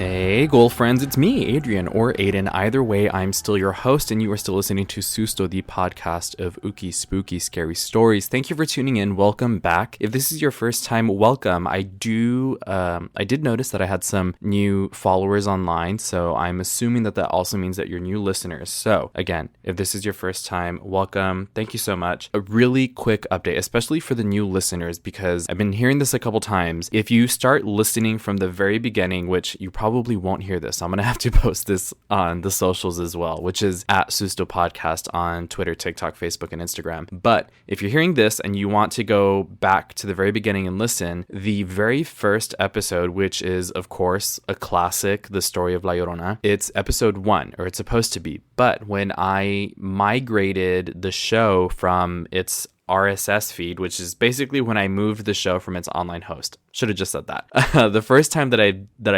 Hey, goal friends, it's me, Adrian, or Aiden. Either way, I'm still your host, and you are still listening to Susto, the podcast of Uki Spooky Scary Stories. Thank you for tuning in. Welcome back. If this is your first time, welcome. I did notice that I had some new followers online, so I'm assuming that also means that you're new listeners. So, again, if this is your first time, welcome. Thank you so much. A really quick update, especially for the new listeners, because I've been hearing this a couple times. If you start listening from the very beginning, which you probably won't hear this, I'm going to have to post this on the socials as well, which is at Susto Podcast on Twitter, TikTok, Facebook, and Instagram. But if you're hearing this and you want to go back to the very beginning and listen, the very first episode, which is, of course, a classic, The Story of La Llorona, it's episode 1, or it's supposed to be. But when I migrated the show from its RSS feed, which is basically when I moved the show from its online host. Should have just said that. The first time that I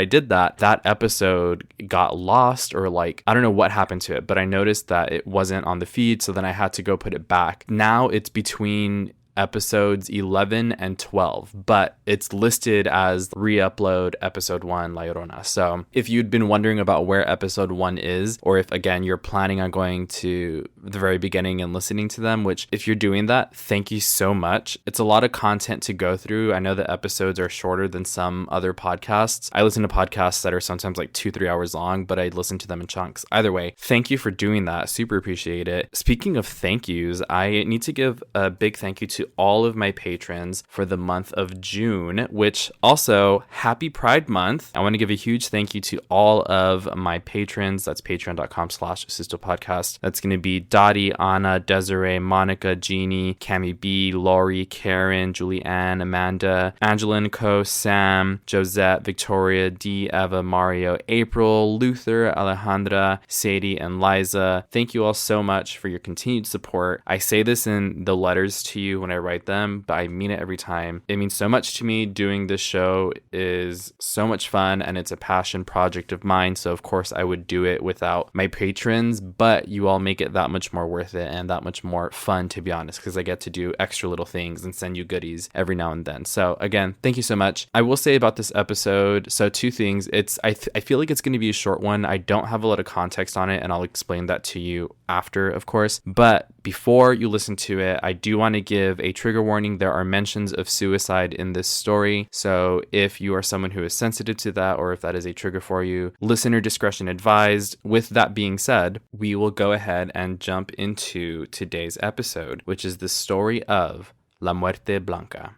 did that episode got lost, or I don't know what happened to it, but I noticed that it wasn't on the feed, so then I had to go put it back. Now it's between episodes 11 and 12, but it's listed as re-upload episode 1 La Llorona. So if you'd been wondering about where episode 1 is, or if again you're planning on going to the very beginning and listening to them, which if you're doing that, thank you so much. It's a lot of content to go through. I know the episodes are shorter than some other podcasts. I listen to podcasts that are sometimes 2-3 hours long, but I listen to them in chunks. Either way, thank you for doing that. Super appreciate it. Speaking of thank yous, I need to give a big thank you to all of my patrons for the month of June, which also happy Pride Month. I want to give a huge thank you to all of my patrons. That's patreon.com/SustoPodcast. That's going to be Dottie, Anna, Desiree, Monica, Jeannie, Cami B, Lori, Karen, Julie-Ann, Amanda, Angelin Co, Sam, Josette, Victoria, D, Eva, Mario, April, Luther, Alejandra, Sadie, and Liza. Thank you all so much for your continued support. I say this in the letters to you when I write them, but I mean it every time. It means so much to me. Doing this show is so much fun, and it's a passion project of mine, so of course I would do it without my patrons, but you all make it that much more worth it and that much more fun, to be honest, because I get to do extra little things and send you goodies every now and then. So again, thank you so much. I will say about this episode, so 2 things. I feel like it's going to be a short one. I don't have a lot of context on it, and I'll explain that to you after, of course, but before you listen to it, I do want to give a trigger warning. There are mentions of suicide in this story, so if you are someone who is sensitive to that, or if that is a trigger for you, listener discretion advised. With that being said, we will go ahead and jump into today's episode, which is the story of La Muerte Blanca.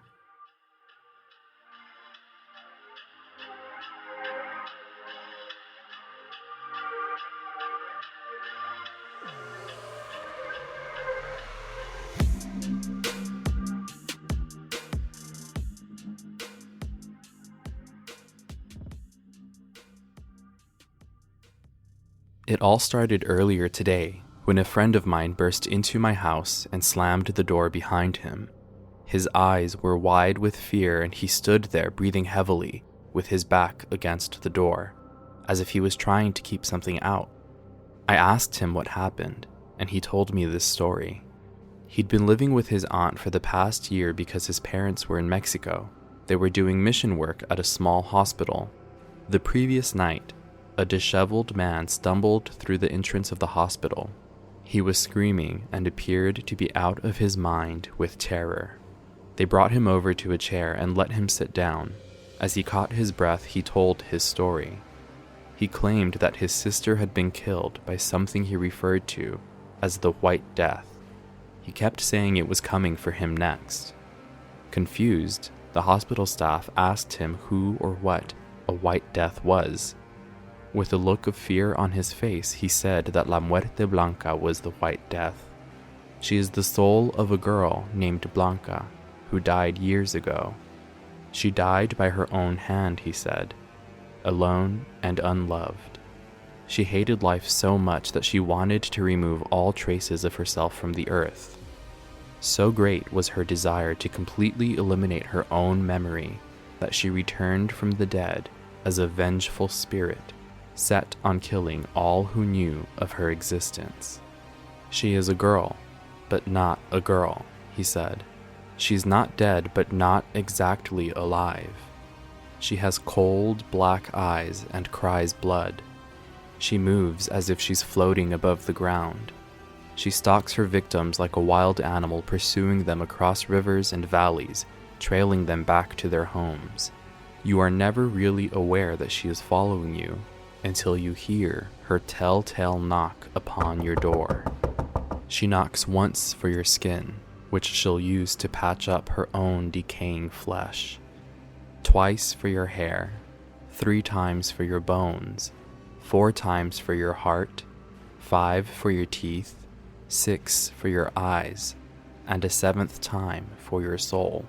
It all started earlier today, when a friend of mine burst into my house and slammed the door behind him. His eyes were wide with fear, and he stood there breathing heavily, with his back against the door, as if he was trying to keep something out. I asked him what happened, and he told me this story. He'd been living with his aunt for the past year because his parents were in Mexico. They were doing mission work at a small hospital. The previous night, a disheveled man stumbled through the entrance of the hospital. He was screaming and appeared to be out of his mind with terror. They brought him over to a chair and let him sit down. As he caught his breath, he told his story. He claimed that his sister had been killed by something he referred to as the White Death. He kept saying it was coming for him next. Confused, the hospital staff asked him who or what a White Death was. With a look of fear on his face, he said that La Muerte Blanca was the White Death. She is the soul of a girl named Blanca, who died years ago. She died by her own hand, he said, alone and unloved. She hated life so much that she wanted to remove all traces of herself from the earth. So great was her desire to completely eliminate her own memory that she returned from the dead as a vengeful spirit, set on killing all who knew of her existence. She is a girl, but not a girl, he said. She's not dead, but not exactly alive. She has cold, black eyes and cries blood. She moves as if she's floating above the ground. She stalks her victims like a wild animal, pursuing them across rivers and valleys, trailing them back to their homes. You are never really aware that she is following you until you hear her telltale knock upon your door. She knocks once for your skin, which she'll use to patch up her own decaying flesh. Twice for your hair, 3 times for your bones, 4 times for your heart, 5 for your teeth, 6 for your eyes, and a 7th time for your soul.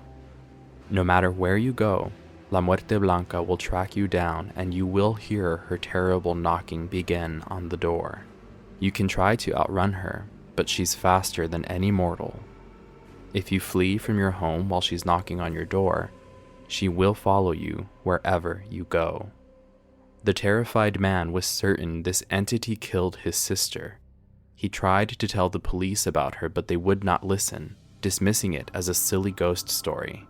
No matter where you go, La Muerte Blanca will track you down, and you will hear her terrible knocking begin on the door. You can try to outrun her, but she's faster than any mortal. If you flee from your home while she's knocking on your door, she will follow you wherever you go. The terrified man was certain this entity killed his sister. He tried to tell the police about her, but they would not listen, dismissing it as a silly ghost story.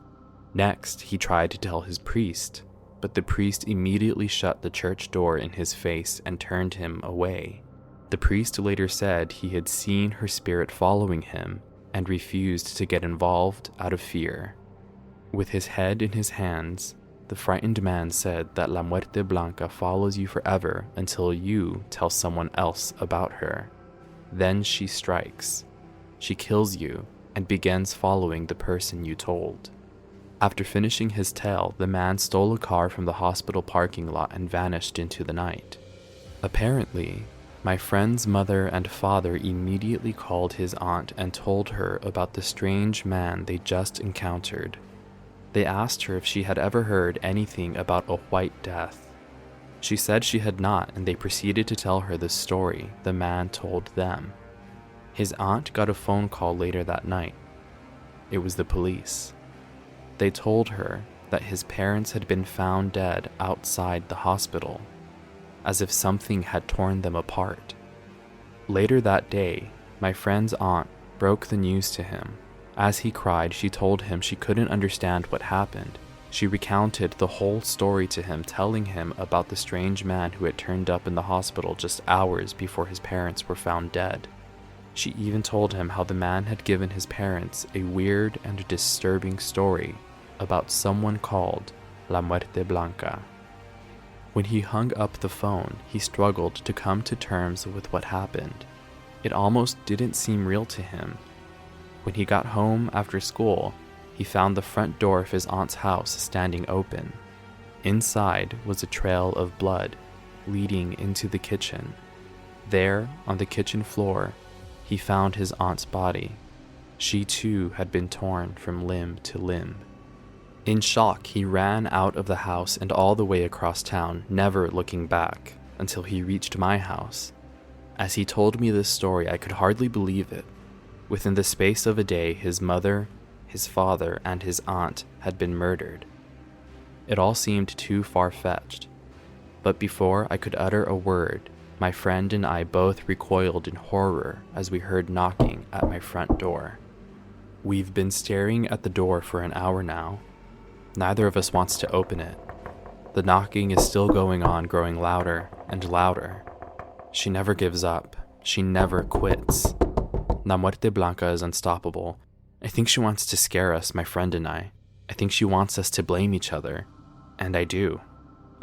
Next, he tried to tell his priest, but the priest immediately shut the church door in his face and turned him away. The priest later said he had seen her spirit following him and refused to get involved out of fear. With his head in his hands, the frightened man said that La Muerte Blanca follows you forever until you tell someone else about her. Then she strikes. She kills you and begins following the person you told. After finishing his tale, the man stole a car from the hospital parking lot and vanished into the night. Apparently, my friend's mother and father immediately called his aunt and told her about the strange man they just encountered. They asked her if she had ever heard anything about a white death. She said she had not, and they proceeded to tell her the story the man told them. His aunt got a phone call later that night. It was the police. They told her that his parents had been found dead outside the hospital, as if something had torn them apart. Later that day, my friend's aunt broke the news to him. As he cried, she told him she couldn't understand what happened. She recounted the whole story to him, telling him about the strange man who had turned up in the hospital just hours before his parents were found dead. She even told him how the man had given his parents a weird and disturbing story about someone called La Muerte Blanca. When he hung up the phone, he struggled to come to terms with what happened. It almost didn't seem real to him. When he got home after school, he found the front door of his aunt's house standing open. Inside was a trail of blood leading into the kitchen. There, on the kitchen floor, he found his aunt's body. She too had been torn from limb to limb. In shock, he ran out of the house and all the way across town, never looking back, until he reached my house. As he told me this story, I could hardly believe it. Within the space of a day, his mother, his father, and his aunt had been murdered. It all seemed too far-fetched. But before I could utter a word, my friend and I both recoiled in horror as we heard knocking at my front door. We've been staring at the door for an hour now. Neither of us wants to open it. The knocking is still going on, growing louder and louder. She never gives up. She never quits. La Muerte Blanca is unstoppable. I think she wants to scare us, my friend and I. I think she wants us to blame each other. And I do.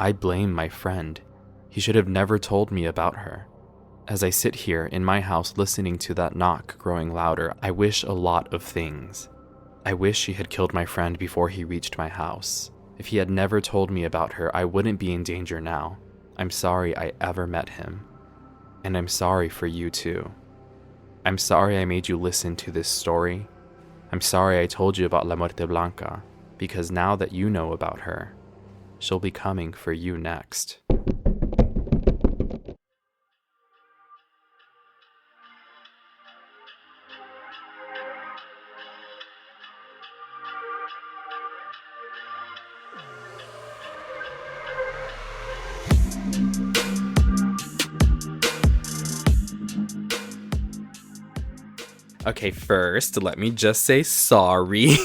I blame my friend. He should have never told me about her. As I sit here in my house listening to that knock growing louder, I wish a lot of things. I wish he had killed my friend before he reached my house. If he had never told me about her, I wouldn't be in danger now. I'm sorry I ever met him. And I'm sorry for you too. I'm sorry I made you listen to this story. I'm sorry I told you about La Muerte Blanca, because now that you know about her, she'll be coming for you next. Okay, first, let me just say sorry.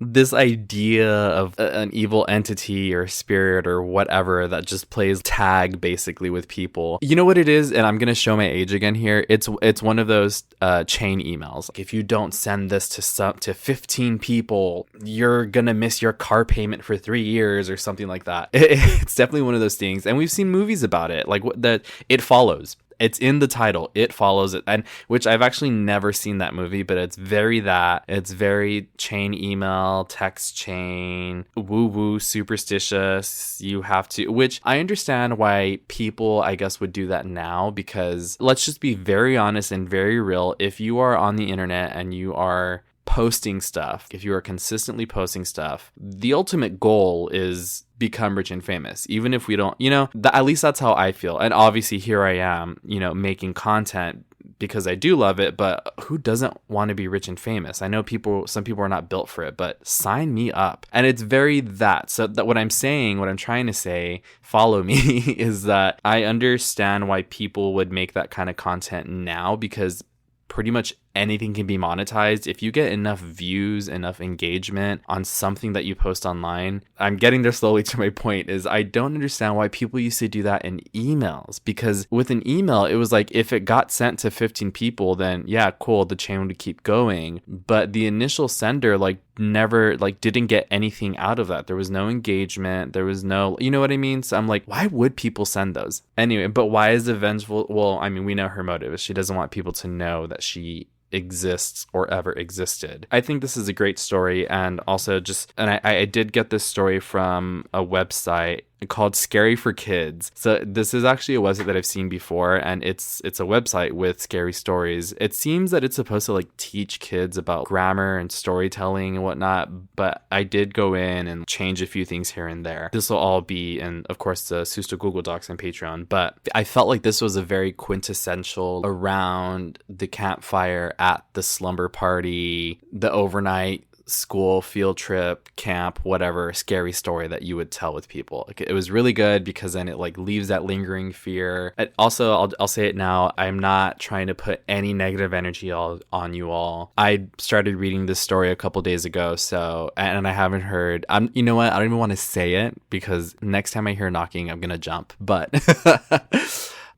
this idea of an evil entity or spirit or whatever that just plays tag basically with people. You know what it is? And I'm going to show my age again here. It's one of those chain emails. If you don't send this to 15 people, you're going to miss your car payment for 3 years or something like that. It's definitely one of those things. And we've seen movies about it, like that It Follows. It's in the title. It Follows it, and which I've actually never seen that movie, but it's very that. It's very chain email, text chain, woo-woo, superstitious. You have to, which I understand why people, I guess, would do that now, because let's just be very honest and very real. If you are on the internet and you are posting stuff, if you are consistently posting stuff, the ultimate goal is become rich and famous. Even if we don't, at least that's how I feel. And obviously here I am, making content because I do love it, but who doesn't want to be rich and famous? I know some people are not built for it, but sign me up. And it's very that. So that what I'm trying to say, follow me, is that I understand why people would make that kind of content now, because pretty much anything can be monetized. If you get enough views, enough engagement on something that you post online, I'm getting there slowly to my point, is I don't understand why people used to do that in emails. Because with an email, it was like, if it got sent to 15 people, then yeah, cool, the chain would keep going. But the initial sender never didn't get anything out of that. There was no engagement. There was no, you know what I mean? So I'm like, why would people send those? Anyway, but why is the vengeful? Well, I mean, we know her motive is she doesn't want people to know that she exists or ever existed. I think this is a great story, and also I did get this story from a website called Scary for Kids. So this is actually a website that I've seen before, and it's a website with scary stories. It seems that it's supposed to teach kids about grammar and storytelling and whatnot, but I did go in and change a few things here and there. This will all be in, of course, the Susto Google Docs and Patreon, but I felt like this was a very quintessential around the campfire at the slumber party, the overnight school field trip, camp, whatever scary story that you would tell with people. It was really good because then it leaves that lingering fear. Also, I'll say it now, I'm not trying to put any negative energy on you all. I started reading this story a couple days ago, and I haven't heard. You know what? I don't even want to say it because next time I hear knocking, I'm gonna jump. But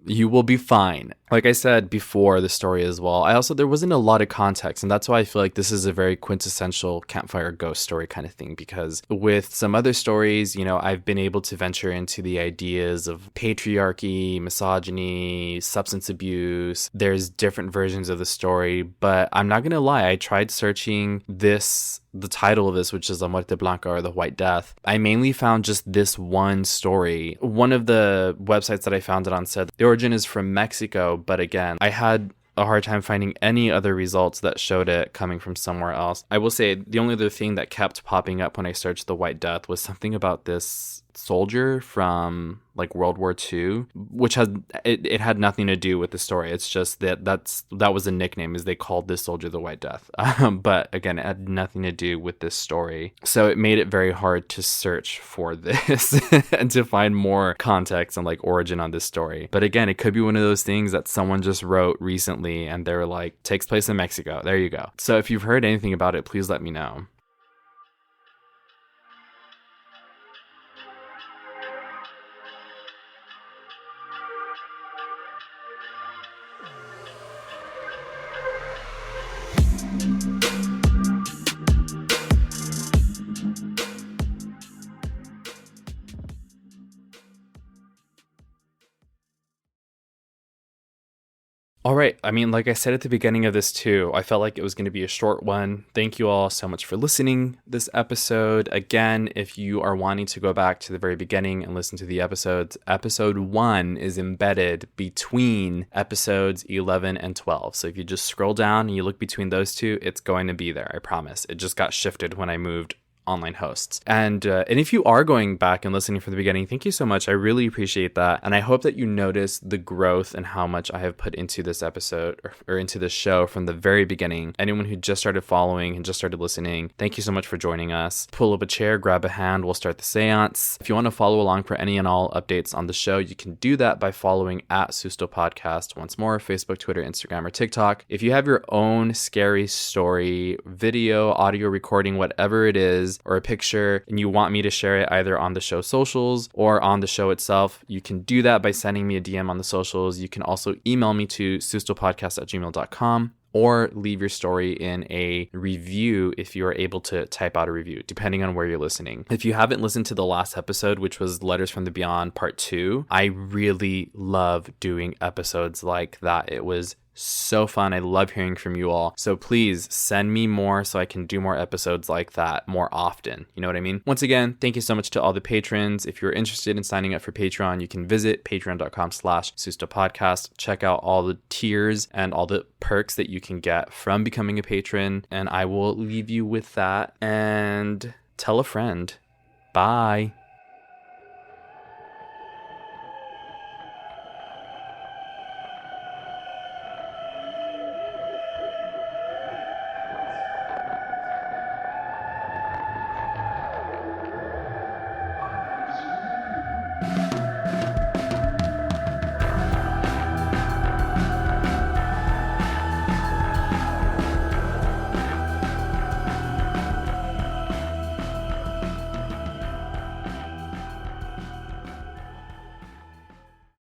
you will be fine. Like I said before the story as well, there wasn't a lot of context, and that's why I feel like this is a very quintessential campfire ghost story kind of thing, because with some other stories, I've been able to venture into the ideas of patriarchy, misogyny, substance abuse. There's different versions of the story, but I'm not gonna lie, I tried searching the title of this, which is La Muerte Blanca, or the White Death. I mainly found just this one story. One of the websites that I found it on said the origin is from Mexico, but again, I had a hard time finding any other results that showed it coming from somewhere else. I will say the only other thing that kept popping up when I searched the White Death was something about this soldier from World War II, which had nothing to do with the story. It's just that was a nickname, is they called this soldier the White Death. But again, it had nothing to do with this story. So it made it very hard to search for this and to find more context and origin on this story. But again, it could be one of those things that someone just wrote recently and they're takes place in Mexico. There you go. So if you've heard anything about it, please let me know. All right. I mean, like I said at the beginning of this too, I felt like it was going to be a short one. Thank you all so much for listening this episode. Again, if you are wanting to go back to the very beginning and listen to the episodes, episode 1 is embedded between episodes 11 and 12. So if you just scroll down and you look between those two, it's going to be there. I promise. It just got shifted when I moved online hosts. And if you are going back and listening from the beginning, thank you so much. I really appreciate that. And I hope that you notice the growth and how much I have put into this episode or into this show from the very beginning. Anyone who just started following and just started listening, thank you so much for joining us. Pull up a chair, grab a hand, we'll start the seance. If you want to follow along for any and all updates on the show, you can do that by following at Susto Podcast. Once more, Facebook, Twitter, Instagram, or TikTok. If you have your own scary story, video, audio recording, whatever it is, or a picture, and you want me to share it either on the show socials or on the show itself, you can do that by sending me a DM on the socials. You can also email me to sustopodcast@gmail.com or leave your story in a review if you are able to type out a review, depending on where you're listening. If you haven't listened to the last episode, which was Letters from the Beyond Part 2, I really love doing episodes like that. It was so fun. I love hearing from you all. So please send me more so I can do more episodes like that more often. You know what I mean? Once again, thank you so much to all the patrons. If you're interested in signing up for Patreon, you can visit patreon.com/sustopodcast. Check out all the tiers and all the perks that you can get from becoming a patron. And I will leave you with that and tell a friend. Bye.